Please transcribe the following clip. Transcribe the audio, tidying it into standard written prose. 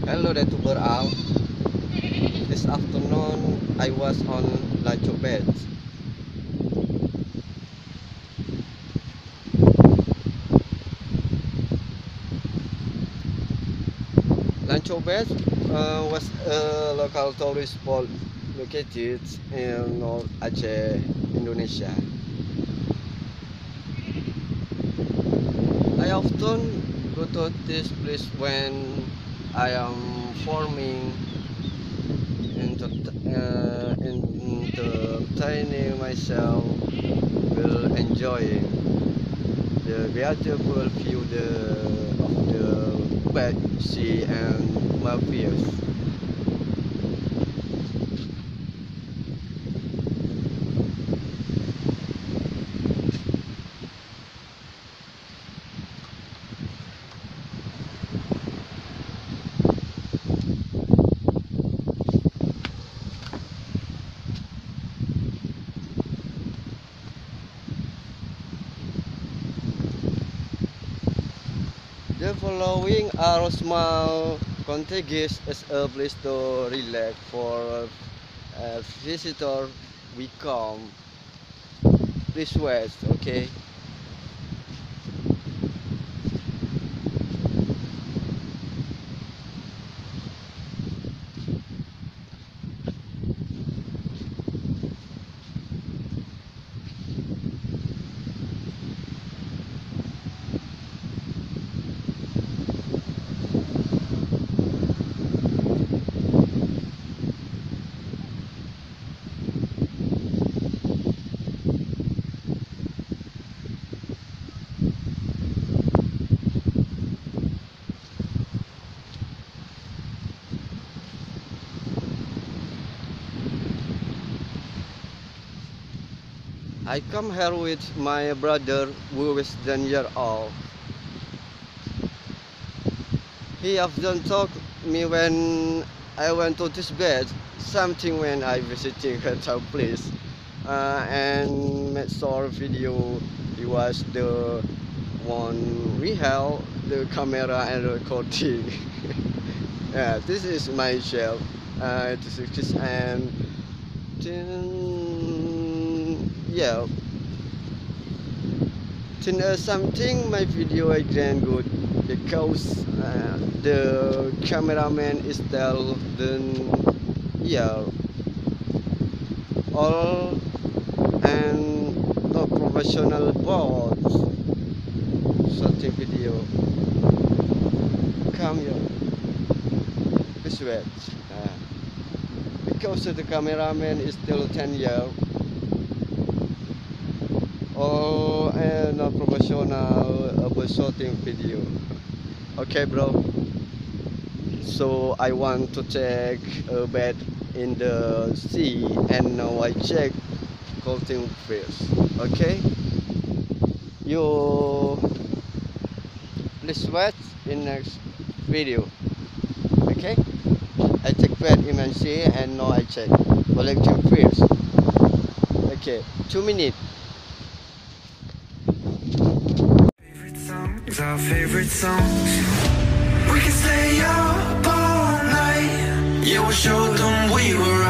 Hello there to all. This afternoon I was on Lancok bed. Lancok bed was a local tourist spot located in North Aceh, Indonesia. I often go to this place when I am forming entertaining myself while enjoying the beautiful view of the bed, sea and Maldives. The following are small cottages as a place to relax for a visitor. We come this west, okay? I come here with my brother who is 10 years old. He often talk me when I went to this bed, something when I visiting her place, and made short video. He was the one we held the camera and recording. Yeah, this is myself. This is this and yeah. Something my video again good because the cameraman is still the yeah all and not professional boards shooting video. Come here this way because the cameraman is still 10 years. Oh, and a professional about shooting video. Okay, bro. So I want to take a bed in the sea, and now I check coating fish. Okay. You please watch in next video. Okay. I take bed in the sea, and now I check collecting fish. Okay. 2 minutes. Our favorite songs. We can stay up all night. Yeah, we'll show them we were